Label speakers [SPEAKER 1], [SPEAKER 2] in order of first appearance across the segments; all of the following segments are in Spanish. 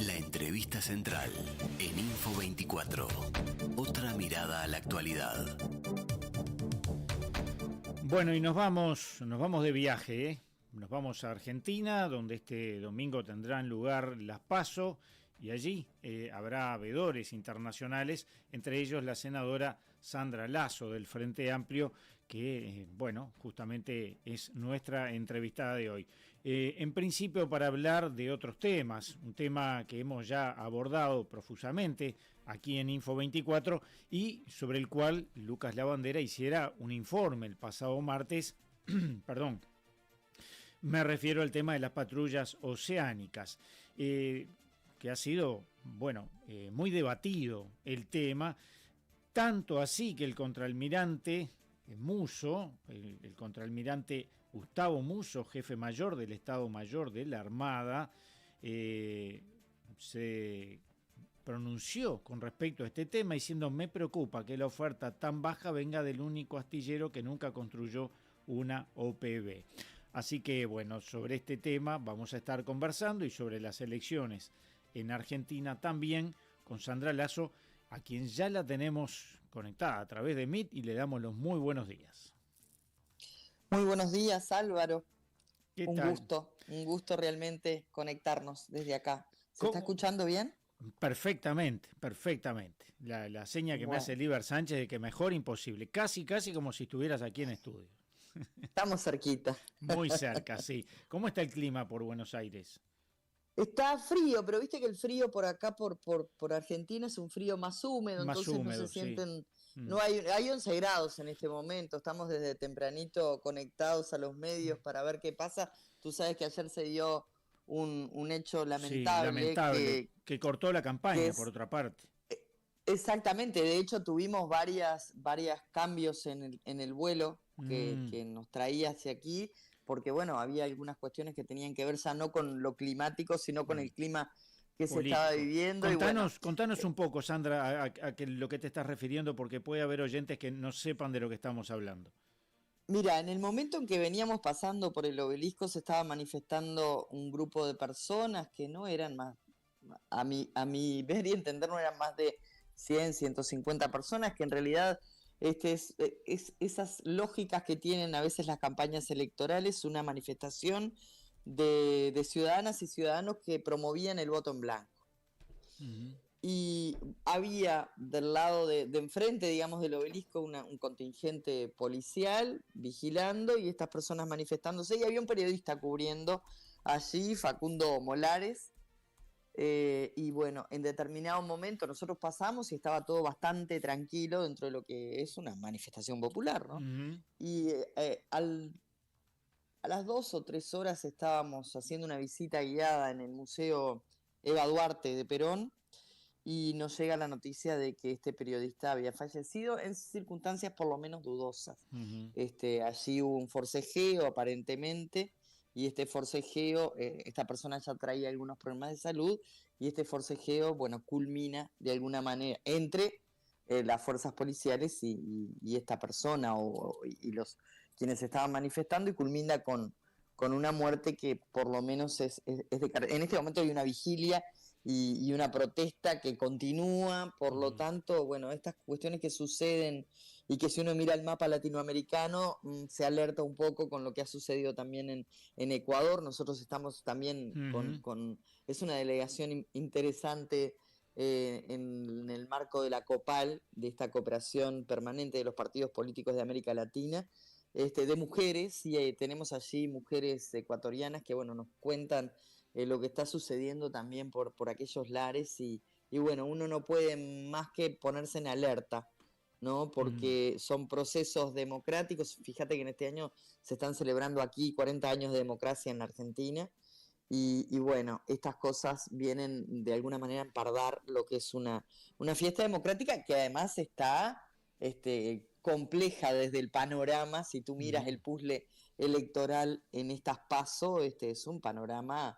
[SPEAKER 1] La entrevista central en Info 24. Otra mirada a la actualidad.
[SPEAKER 2] Bueno, y nos vamos de viaje, ¿eh? Nos vamos a Argentina, donde este domingo tendrán lugar las PASO, y allí habrá veedores internacionales, entre ellos la senadora Sandra Lasso del Frente Amplio, que, justamente es nuestra entrevistada de hoy. En principio para hablar de otros temas, un tema que hemos ya abordado profusamente aquí en Info 24 y sobre el cual Lucas Lavandera hiciera un informe el pasado martes, perdón. Me refiero al tema de las patrullas oceánicas, que ha sido, muy debatido el tema, tanto así que el contraalmirante Musso, el contraalmirante Gustavo Musso, jefe mayor del Estado Mayor de la Armada, se pronunció con respecto a este tema diciendo: me preocupa que la oferta tan baja venga del único astillero que nunca construyó una OPV. Así que, sobre este tema vamos a estar conversando, y sobre las elecciones en Argentina también, con Sandra Lasso, a quien ya la tenemos conectada a través de Meet, y le damos los muy buenos días.
[SPEAKER 3] Muy buenos días, Álvaro.
[SPEAKER 2] ¿Qué
[SPEAKER 3] Un
[SPEAKER 2] tal?
[SPEAKER 3] un gusto realmente conectarnos desde acá. ¿Se está escuchando bien?
[SPEAKER 2] Perfectamente. La seña que me hace Liber Sánchez de que mejor imposible, casi como si estuvieras aquí en estudio.
[SPEAKER 3] Estamos cerquita.
[SPEAKER 2] Muy cerca, sí. ¿Cómo está el clima por Buenos Aires?
[SPEAKER 3] Está frío, pero viste que el frío por acá, por Argentina, es un frío más húmedo,
[SPEAKER 2] Más
[SPEAKER 3] entonces
[SPEAKER 2] húmedo,
[SPEAKER 3] no se sienten...
[SPEAKER 2] sí.
[SPEAKER 3] No hay 11 grados en este momento, estamos desde tempranito conectados a los medios para ver qué pasa. Tú sabes que ayer se dio un hecho lamentable,
[SPEAKER 2] que cortó la campaña,
[SPEAKER 3] es,
[SPEAKER 2] por otra parte.
[SPEAKER 3] Exactamente, de hecho tuvimos varias cambios en el vuelo que nos traía hacia aquí, porque había algunas cuestiones que tenían que ver ya no con lo climático, sino con el clima que
[SPEAKER 2] político
[SPEAKER 3] se estaba viviendo.
[SPEAKER 2] Contanos un poco, Sandra, a lo que te estás refiriendo, porque puede haber oyentes que no sepan de lo que estamos hablando.
[SPEAKER 3] Mira, en el momento en que veníamos pasando por el obelisco se estaba manifestando un grupo de personas que no eran más, a mi ver y entender, no eran más de 100, 150 personas, que en realidad es esas lógicas que tienen a veces las campañas electorales, una manifestación de ciudadanas y ciudadanos que promovían el voto en blanco. Uh-huh. Y había del lado de enfrente, digamos, del obelisco, un contingente policial vigilando y estas personas manifestándose, y había un periodista cubriendo allí, Facundo Molares. En determinado momento nosotros pasamos y estaba todo bastante tranquilo dentro de lo que es una manifestación popular, ¿no? Uh-huh. Y a las 2 o 3 horas estábamos haciendo una visita guiada en el Museo Eva Duarte de Perón, y nos llega la noticia de que este periodista había fallecido en circunstancias por lo menos dudosas. Uh-huh. Allí hubo un forcejeo aparentemente, y este forcejeo, esta persona ya traía algunos problemas de salud, y este forcejeo, culmina de alguna manera entre las fuerzas policiales y esta persona y los quienes estaban manifestando, y culmina con una muerte que por lo menos es en este momento hay una vigilia y una protesta que continúa. Por lo tanto, estas cuestiones que suceden y que si uno mira el mapa latinoamericano se alerta un poco con lo que ha sucedido también en Ecuador. Nosotros estamos también es una delegación interesante en el marco de la COPAL, de esta cooperación permanente de los partidos políticos de América Latina, de mujeres, y tenemos allí mujeres ecuatorianas que nos cuentan lo que está sucediendo también por aquellos lares, y uno no puede más que ponerse en alerta, ¿no? Porque son procesos democráticos. Fíjate que en este año se están celebrando aquí 40 años de democracia en la Argentina, y estas cosas vienen de alguna manera a empardar lo que es una fiesta democrática que además está compleja desde el panorama. Si tú miras el puzzle electoral en estas PASO, es un panorama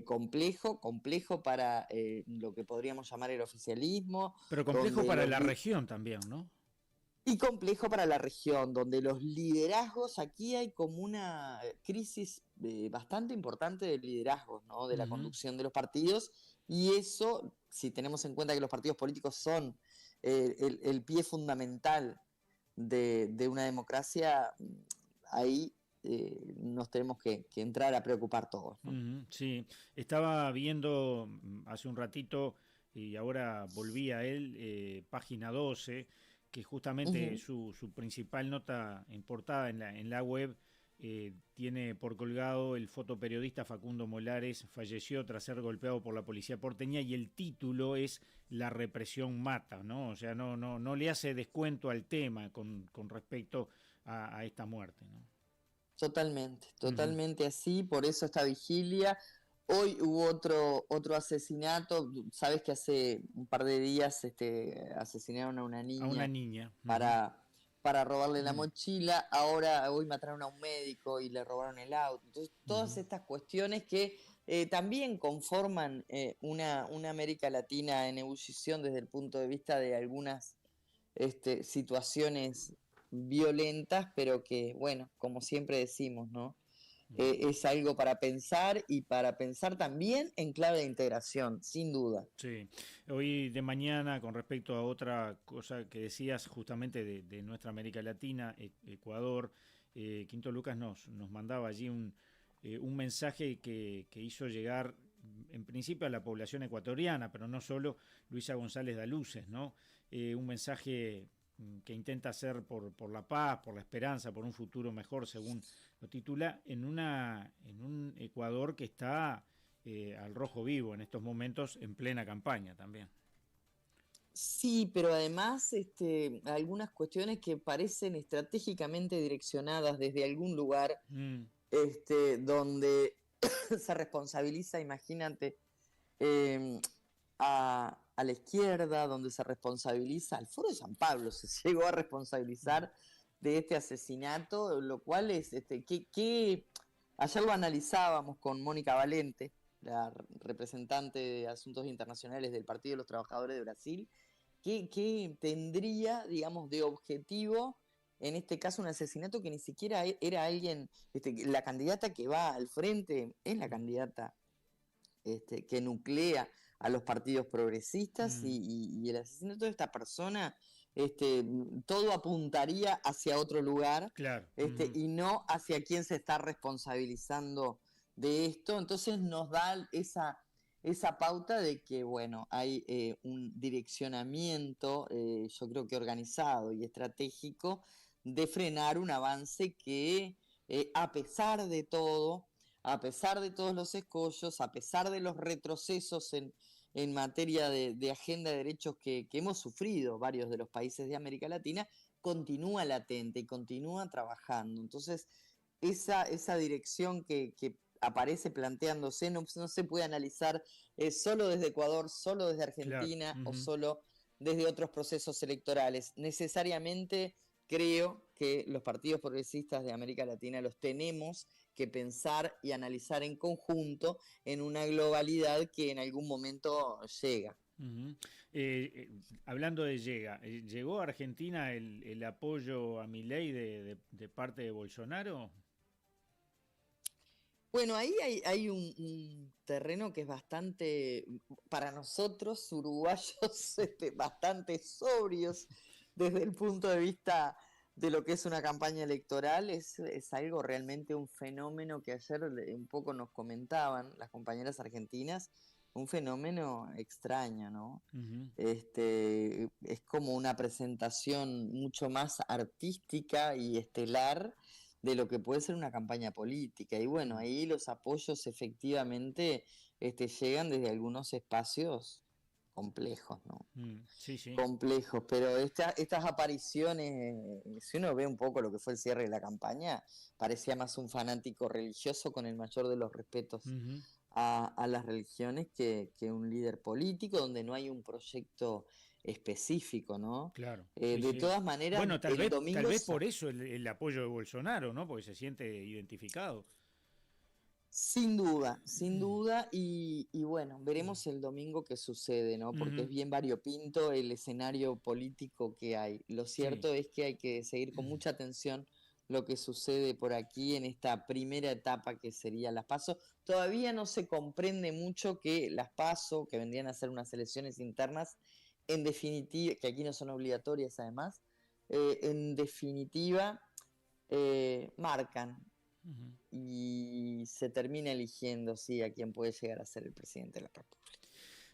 [SPEAKER 3] complejo para lo que podríamos llamar el oficialismo.
[SPEAKER 2] Pero complejo para la región también, ¿no?
[SPEAKER 3] Y complejo para la región, donde los liderazgos, aquí hay como una crisis bastante importante de liderazgos, ¿no? De la conducción de los partidos, y eso, si tenemos en cuenta que los partidos políticos son el pie fundamental de una democracia, ahí nos tenemos que entrar a preocupar todos, ¿no?
[SPEAKER 2] Sí, estaba viendo hace un ratito y ahora volví a él, página 12, que justamente
[SPEAKER 3] Ujú.
[SPEAKER 2] su principal nota en portada en la web tiene por colgado: el fotoperiodista Facundo Molares falleció tras ser golpeado por la policía porteña, y el título es "La represión mata", ¿no? O sea, no le hace descuento al tema con respecto a esta muerte, ¿no?
[SPEAKER 3] Totalmente,
[SPEAKER 2] Ujú.
[SPEAKER 3] totalmente así, por eso esta vigilia. Hoy hubo otro asesinato, sabes que hace un par de días asesinaron a una
[SPEAKER 2] A una
[SPEAKER 3] niña
[SPEAKER 2] niña. Ujú.
[SPEAKER 3] para, para robarle la
[SPEAKER 2] Mm.
[SPEAKER 3] mochila, hoy mataron a un médico y le robaron el auto. Entonces, todas
[SPEAKER 2] Ujú.
[SPEAKER 3] estas cuestiones que también conforman una América Latina en ebullición desde el punto de vista de algunas situaciones violentas, pero que, bueno, como siempre decimos, ¿no? Es algo para pensar y para pensar también en clave de integración, sin duda.
[SPEAKER 2] Sí, hoy de mañana, con respecto a otra cosa que decías justamente de nuestra América Latina, Ecuador, Quinto Lucas nos mandaba allí un mensaje que hizo llegar en principio a la población ecuatoriana, pero no solo, Luisa González Daluces, ¿no? Un mensaje que intenta hacer por la paz, por la esperanza, por un futuro mejor, según lo titula, en un Ecuador que está al rojo vivo en estos momentos, en plena campaña también.
[SPEAKER 3] Sí, pero además algunas cuestiones que parecen estratégicamente direccionadas desde algún lugar
[SPEAKER 2] Mm,
[SPEAKER 3] donde se responsabiliza, imagínate, eh, a la izquierda, donde se responsabiliza, al Foro de San Pablo se llegó a
[SPEAKER 2] mm,
[SPEAKER 3] responsabilizar de este asesinato, lo cual es, ayer lo analizábamos con Mónica Valente, la representante de Asuntos Internacionales del Partido de los Trabajadores de Brasil, que tendría, digamos, de objetivo, en este caso, un asesinato que ni siquiera era alguien, la candidata que va al frente es la candidata que nuclea a los partidos progresistas
[SPEAKER 2] mm,
[SPEAKER 3] y el asesinato de esta persona, todo apuntaría hacia otro lugar
[SPEAKER 2] claro. Mm,
[SPEAKER 3] y no hacia quien se está responsabilizando de esto. Entonces nos da esa pauta de que, bueno, hay un direccionamiento, yo creo que organizado y estratégico, de frenar un avance que, a pesar de todo, a pesar de todos los escollos, a pesar de los retrocesos en materia de agenda de derechos que hemos sufrido varios de los países de América Latina, continúa latente y continúa trabajando. Entonces, esa dirección que aparece planteándose no se puede analizar solo desde Ecuador, solo desde
[SPEAKER 2] claro.
[SPEAKER 3] Argentina o
[SPEAKER 2] Ujú.
[SPEAKER 3] solo desde otros procesos electorales. Necesariamente creo que los partidos progresistas de América Latina los tenemos que pensar y analizar en conjunto en una globalidad que en algún momento llega.
[SPEAKER 2] Ujú. Hablando de ¿llegó a Argentina el apoyo a Milei de parte de Bolsonaro?
[SPEAKER 3] Bueno, ahí hay un terreno que es bastante, para nosotros uruguayos, bastante sobrios desde el punto de vista de lo que es una campaña electoral. Es algo realmente un fenómeno que ayer un poco nos comentaban las compañeras argentinas, un fenómeno extraño, ¿no?
[SPEAKER 2] Ujú.
[SPEAKER 3] Es como una presentación mucho más artística y estelar de lo que puede ser una campaña política. Y bueno,
[SPEAKER 2] Mm,
[SPEAKER 3] ahí los apoyos efectivamente llegan desde algunos espacios complejos, ¿no?
[SPEAKER 2] sí, sí.
[SPEAKER 3] Complejos, pero estas apariciones, si uno ve un poco lo que fue el cierre de la campaña, parecía más un fanático religioso con el mayor de los respetos
[SPEAKER 2] Ujú.
[SPEAKER 3] a las religiones que un líder político donde no hay un proyecto específico, ¿no?
[SPEAKER 2] Claro, sí,
[SPEAKER 3] De
[SPEAKER 2] sí.
[SPEAKER 3] todas maneras,
[SPEAKER 2] Bueno,
[SPEAKER 3] el
[SPEAKER 2] tal
[SPEAKER 3] domingo
[SPEAKER 2] vez por eso el apoyo de Bolsonaro, ¿no? Porque se siente identificado.
[SPEAKER 3] sin duda, y bueno, veremos el domingo qué sucede, ¿no? Porque
[SPEAKER 2] Ujú.
[SPEAKER 3] es bien variopinto el escenario político que hay. Lo
[SPEAKER 2] Sí.
[SPEAKER 3] cierto es que hay que seguir con mucha atención lo que sucede por aquí en esta primera etapa que sería las PASO, todavía no se comprende mucho que las PASO, que vendrían a ser unas elecciones internas, en definitiva, que aquí no son obligatorias además, en definitiva marcan y se termina eligiendo, sí, a quien puede llegar a ser el presidente de la República,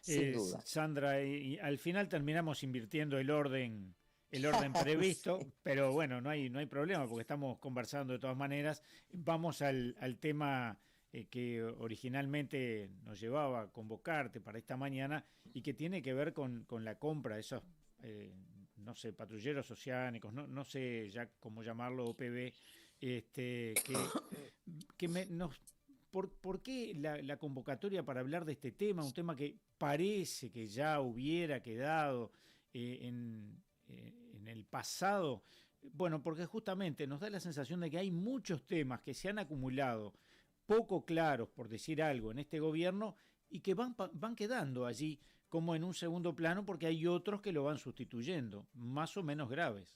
[SPEAKER 3] sin duda.
[SPEAKER 2] Sandra, y al final terminamos invirtiendo el orden previsto, sí. Pero bueno, no hay problema porque estamos conversando de todas maneras. Vamos al tema que originalmente nos llevaba a convocarte para esta mañana y que tiene que ver con la compra de esos, no sé, patrulleros oceánicos, no sé ya cómo llamarlo, OPV, ¿Por qué la convocatoria para hablar de este tema? Un tema que parece que ya hubiera quedado en el pasado. Bueno, porque justamente nos da la sensación de que hay muchos temas que se han acumulado poco claros, por decir algo, en este gobierno y que van quedando allí como en un segundo plano porque hay otros que lo van sustituyendo, más o menos graves.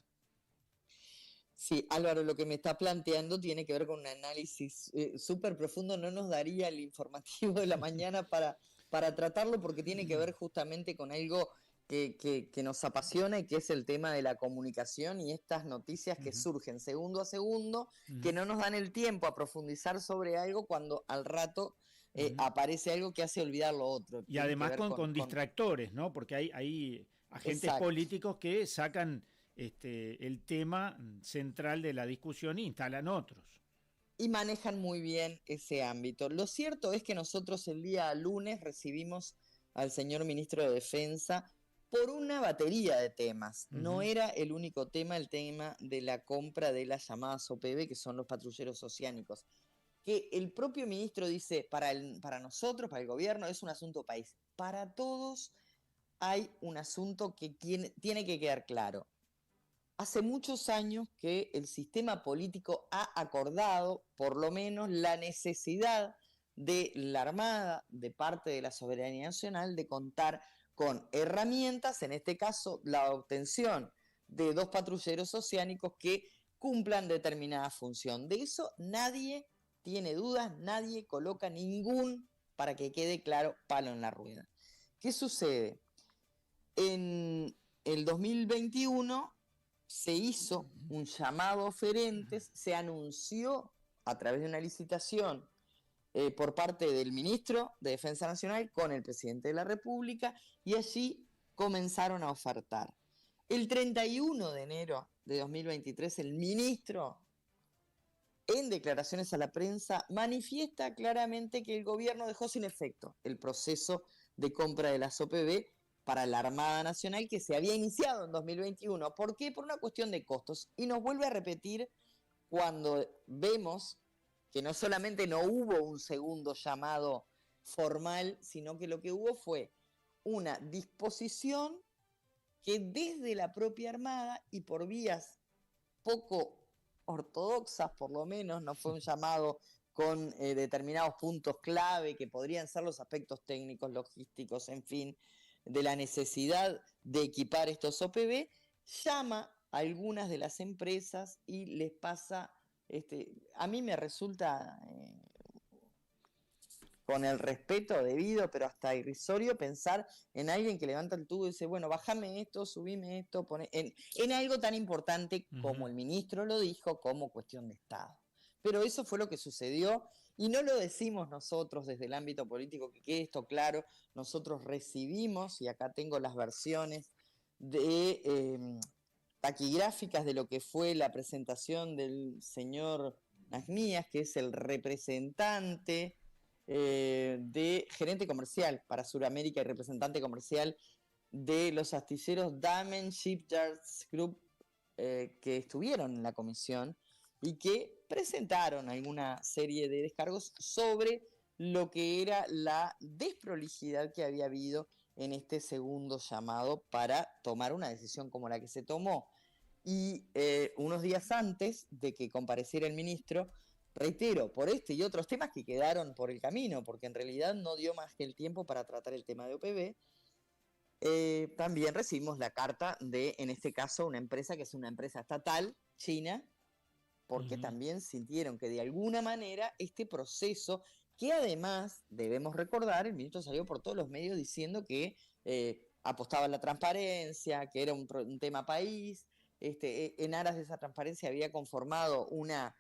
[SPEAKER 3] Sí, Álvaro, lo que me está planteando tiene que ver con un análisis súper profundo. No nos daría el informativo de la mañana para tratarlo porque tiene que ver justamente con algo que nos apasiona y que es el tema de la comunicación y estas noticias que surgen segundo a segundo, que no nos dan el tiempo a profundizar sobre algo cuando al rato aparece algo que hace olvidar lo otro.
[SPEAKER 2] Y además con distractores, ¿no? Porque hay agentes políticos que sacan el tema central de la discusión e instalan otros.
[SPEAKER 3] Y manejan muy bien ese ámbito. Lo cierto es que nosotros el día lunes recibimos al señor ministro de Defensa por una batería de temas. No era el único tema, el tema de la compra de las llamadas OPV, que son los patrulleros oceánicos, que el propio ministro dice, para nosotros, para el gobierno, es un asunto país. Para todos hay un asunto que tiene que quedar claro. Hace muchos años que el sistema político ha acordado, por lo menos, la necesidad de la Armada, de parte de la soberanía nacional, de contar con herramientas, en este caso la obtención de 2 patrulleros oceánicos que cumplan determinada función. De eso nadie tiene dudas, nadie coloca ningún, para que quede claro, palo en la rueda. ¿Qué sucede? En el 2021 se hizo un llamado a oferentes, se anunció a través de una licitación por parte del ministro de Defensa Nacional con el presidente de la República y allí comenzaron a ofertar. El 31 de enero de 2023 el ministro, en declaraciones a la prensa, manifiesta claramente que el gobierno dejó sin efecto el proceso de compra de las OPV para la Armada Nacional que se había iniciado en 2021. ¿Por qué? Por una cuestión de costos. Y nos vuelve a repetir cuando vemos que no solamente no hubo un segundo llamado formal, sino que lo que hubo fue una disposición que desde la propia Armada y por vías poco ortodoxas, por lo menos, no fue un llamado con determinados puntos clave que podrían ser los aspectos técnicos, logísticos, en fin, de la necesidad de equipar estos OPV, llama a algunas de las empresas y les pasa, a mí me resulta, con el respeto debido, pero hasta irrisorio, pensar en alguien que levanta el tubo y dice, bueno, bájame esto, subime esto, en algo tan importante como el ministro lo dijo, como cuestión de Estado. Pero eso fue lo que sucedió. Y no lo decimos nosotros desde el ámbito político, que quede esto claro, nosotros recibimos, y acá tengo las versiones de taquigráficas de lo que fue la presentación del señor Nasmías, que es el representante de gerente comercial para Sudamérica y representante comercial de los astilleros Damen Shipyards Group, que estuvieron en la comisión y que presentaron alguna serie de descargos sobre lo que era la desprolijidad que había habido en este segundo llamado para tomar una decisión como la que se tomó. Y unos días antes de que compareciera el ministro, reitero, por este y otros temas que quedaron por el camino, porque en realidad no dio más que el tiempo para tratar el tema de OPV, también recibimos la carta de, en este caso, una empresa que es una empresa estatal, china, porque también sintieron que de alguna manera este proceso que además, debemos recordar, el ministro salió por todos los medios diciendo que apostaba a la transparencia, que era un tema país, en aras de esa transparencia había conformado una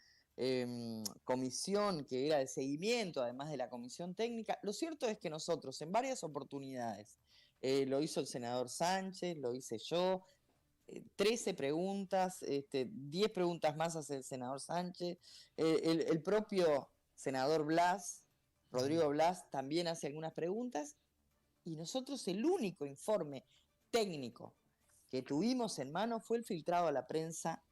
[SPEAKER 3] comisión que era de seguimiento, además de la comisión técnica. Lo cierto es que nosotros en varias oportunidades, lo hizo el senador Sánchez, lo hice yo, 13 preguntas, 10 preguntas más hace el senador Sánchez, el propio senador Blas, Rodrigo Blas, también hace algunas preguntas, y nosotros el único informe técnico que tuvimos en mano fue el filtrado a la prensa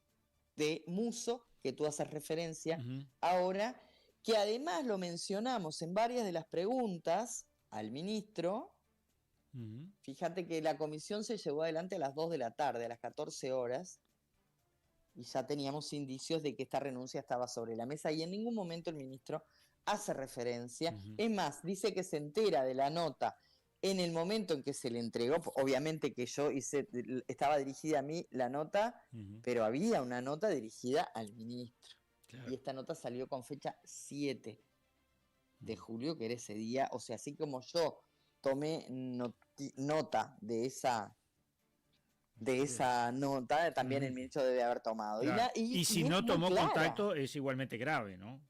[SPEAKER 3] de Musso, que tú haces referencia ahora, que además lo mencionamos en varias de las preguntas al ministro. Fíjate que la comisión se llevó adelante a las 2 de la tarde, a las 14 horas, y ya teníamos indicios de que esta renuncia estaba sobre la mesa, y en ningún momento el ministro hace referencia. Es más, dice que se entera de la nota en el momento en que se le entregó. Obviamente que estaba dirigida a mí la nota, pero había una nota dirigida al ministro. Claro. Y esta nota salió con fecha 7 de julio, que era ese día. O sea, así como yo tomé nota de esa nota, también el ministro debe haber tomado.
[SPEAKER 2] Claro. Y si no tomó contacto, es igualmente grave, ¿no?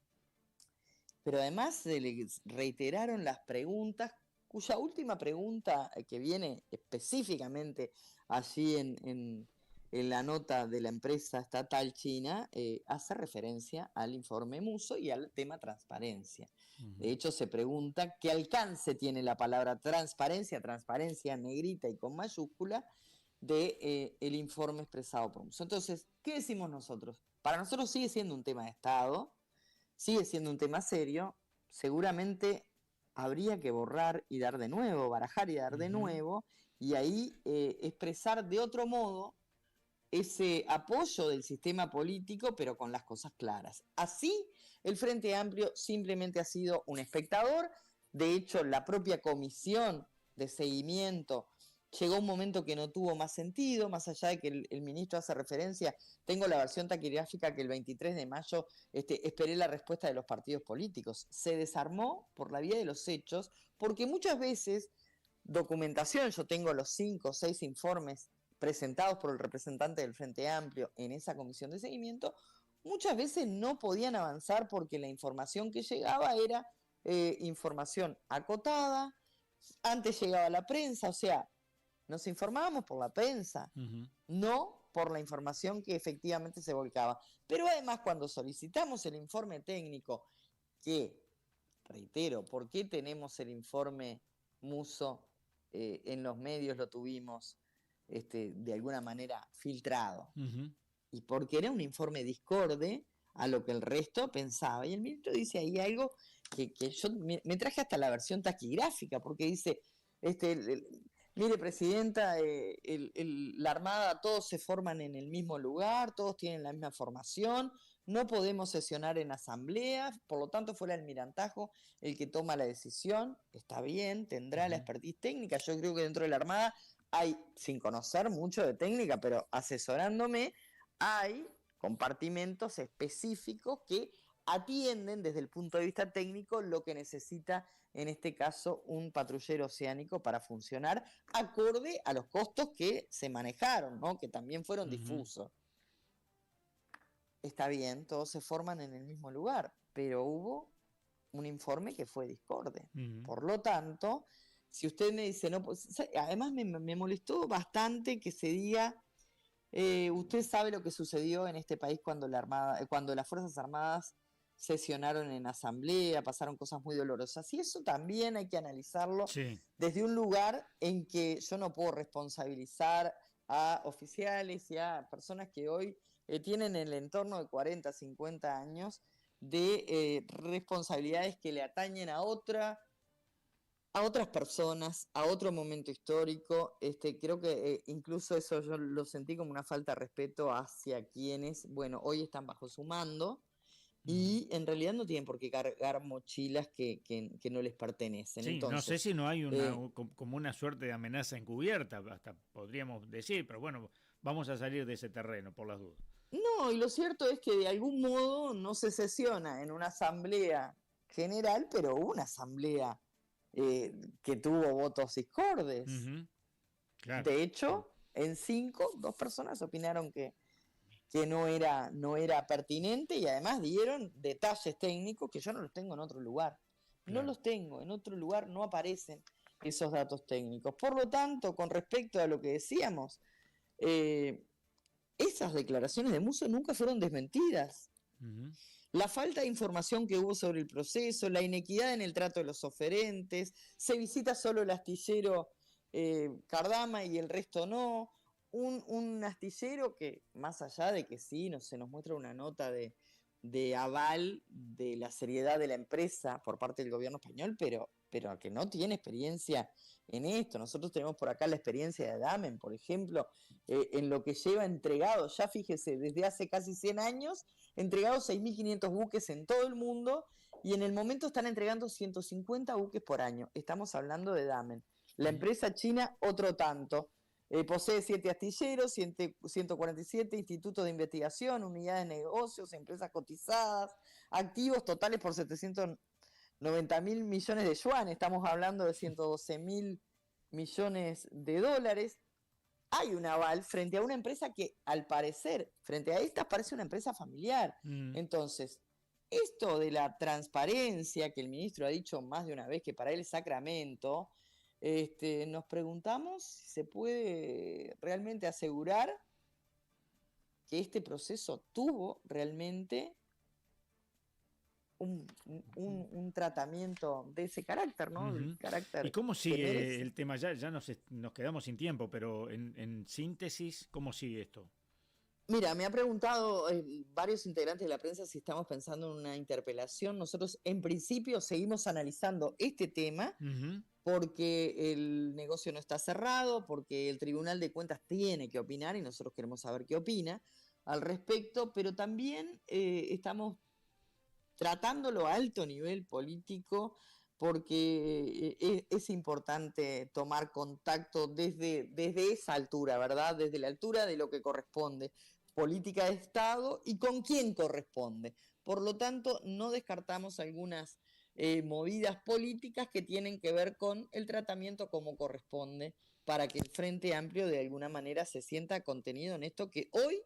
[SPEAKER 3] Pero además se le reiteraron las preguntas, cuya última pregunta, que viene específicamente allí en la nota de la empresa estatal china, hace referencia al informe Musso y al tema transparencia. De hecho, se pregunta qué alcance tiene la palabra transparencia en negrita y con mayúscula, el informe expresado por Musso. Entonces, ¿qué decimos nosotros? Para nosotros sigue siendo un tema de Estado, sigue siendo un tema serio, seguramente habría que borrar y dar de nuevo, barajar y dar de nuevo, y ahí expresar de otro modo ese apoyo del sistema político, pero con las cosas claras. Así, el Frente Amplio simplemente ha sido un espectador. De hecho, la propia comisión de seguimiento llegó un momento que no tuvo más sentido, más allá de que el ministro hace referencia. Tengo la versión taquigráfica que el 23 de mayo esperé la respuesta de los partidos políticos. Se desarmó por la vía de los hechos, porque muchas veces documentación, yo tengo los 5 o 6 informes presentados por el representante del Frente Amplio en esa comisión de seguimiento, muchas veces no podían avanzar porque la información que llegaba era información acotada, antes llegaba la prensa, o sea, nos informábamos por la prensa, no por la información que efectivamente se volcaba. Pero además, cuando solicitamos el informe técnico, que, reitero, ¿por qué tenemos el informe Musso en los medios? Lo tuvimos de alguna manera filtrado. Y porque era un informe discorde a lo que el resto pensaba. Y el ministro dice ahí algo que yo me traje hasta la versión taquigráfica, porque dice, mire, presidenta, la Armada, todos se forman en el mismo lugar, todos tienen la misma formación, no podemos sesionar en asambleas, por lo tanto fue el almirantajo el que toma la decisión. Está bien, tendrá la expertise técnica. Yo creo que dentro de la Armada hay, sin conocer mucho de técnica, pero asesorándome, hay compartimentos específicos que atienden desde el punto de vista técnico lo que necesita, en este caso, un patrullero oceánico para funcionar acorde a los costos que se manejaron, ¿no? Que también fueron difusos. Está bien, todos se forman en el mismo lugar, pero hubo un informe que fue discorde. Por lo tanto, si usted me dice, no, pues, además me molestó bastante que se diga, usted sabe lo que sucedió en este país cuando las Fuerzas Armadas sesionaron en asamblea, pasaron cosas muy dolorosas. Y eso también hay que analizarlo desde un lugar en que yo no puedo responsabilizar a oficiales y a personas que hoy tienen el entorno de 40, 50 años de responsabilidades que le atañen a otras personas, a otro momento histórico. Creo que incluso eso yo lo sentí como una falta de respeto hacia quienes, bueno, hoy están bajo su mando y en realidad no tienen por qué cargar mochilas que no les pertenecen.
[SPEAKER 2] Sí,
[SPEAKER 3] entonces,
[SPEAKER 2] no sé si no hay como una suerte de amenaza encubierta, hasta podríamos decir, pero bueno, vamos a salir de ese terreno por las dudas.
[SPEAKER 3] No, y lo cierto es que de algún modo no se sesiona en una asamblea general, pero hubo una asamblea que tuvo votos discordes.
[SPEAKER 2] Claro.
[SPEAKER 3] De hecho, en 5, 2 personas opinaron que no era pertinente y además dieron detalles técnicos que yo no los tengo en otro lugar.
[SPEAKER 2] Claro.
[SPEAKER 3] No los tengo, en otro lugar no aparecen esos datos técnicos. Por lo tanto, con respecto a lo que decíamos, esas declaraciones de Musso nunca fueron desmentidas. La falta de información que hubo sobre el proceso, la inequidad en el trato de los oferentes, se visita solo el astillero Cardama y el resto no. Un astillero que, más allá de que sí, se nos muestra una nota de aval de la seriedad de la empresa por parte del gobierno español, pero que no tiene experiencia en esto. Nosotros tenemos por acá la experiencia de Damen, por ejemplo, en lo que lleva entregado, ya fíjese, desde hace casi 100 años, entregados 6.500 buques en todo el mundo, y en el momento están entregando 150 buques por año. Estamos hablando de Damen. La empresa china, otro tanto. Posee 7 astilleros, 147 institutos de investigación, unidades de negocios, empresas cotizadas, activos totales por 790.000 millones de yuan, estamos hablando de 112.000 millones de dólares. Hay un aval frente a una empresa que, al parecer, frente a esta, parece una empresa familiar. Entonces, esto de la transparencia, que el ministro ha dicho más de una vez que para él es sacramento, nos preguntamos si se puede realmente asegurar que este proceso tuvo realmente un tratamiento de ese carácter, ¿no? Del carácter.
[SPEAKER 2] ¿Y cómo sigue el tema? Ya nos quedamos sin tiempo, pero en síntesis, ¿cómo sigue esto?
[SPEAKER 3] Mira, me ha preguntado varios integrantes de la prensa si estamos pensando en una interpelación. Nosotros, en principio, seguimos analizando este tema porque el negocio no está cerrado, porque el Tribunal de Cuentas tiene que opinar y nosotros queremos saber qué opina al respecto, pero también estamos tratándolo a alto nivel político porque es importante tomar contacto desde esa altura, ¿verdad? Desde la altura de lo que corresponde, política de Estado y con quién corresponde. Por lo tanto, no descartamos algunas movidas políticas que tienen que ver con el tratamiento como corresponde para que el Frente Amplio de alguna manera se sienta contenido en esto que hoy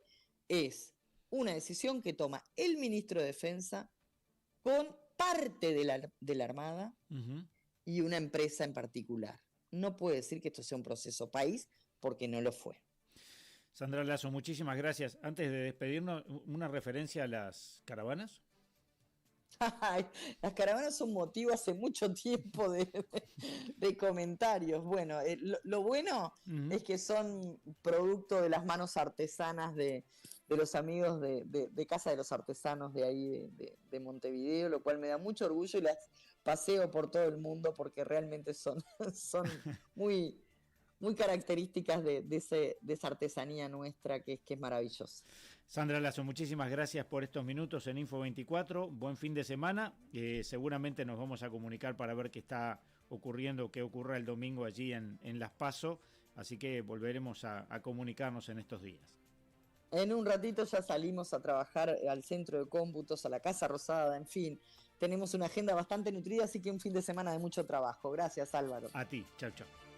[SPEAKER 3] es una decisión que toma el ministro de Defensa con parte de la Armada y una empresa en particular. No puede decir que esto sea un proceso país porque no lo fue.
[SPEAKER 2] Sandra Lasso, muchísimas gracias. Antes de despedirnos, ¿una referencia a las caravanas?
[SPEAKER 3] Las caravanas son motivo hace mucho tiempo de comentarios. Bueno, lo bueno es que son producto de las manos artesanas de los amigos de Casa de los Artesanos de ahí, de Montevideo, lo cual me da mucho orgullo y las paseo por todo el mundo porque realmente son muy, muy características de esa artesanía nuestra que es maravillosa.
[SPEAKER 2] Sandra Lasso, muchísimas gracias por estos minutos en Info24. Buen fin de semana. Seguramente nos vamos a comunicar para ver qué está ocurriendo, qué ocurra el domingo allí en Las PASO. Así que volveremos a comunicarnos en estos días.
[SPEAKER 3] En un ratito ya salimos a trabajar al centro de cómputos, a la Casa Rosada, en fin. Tenemos una agenda bastante nutrida, así que un fin de semana de mucho trabajo. Gracias, Álvaro.
[SPEAKER 2] A ti. Chau, chau.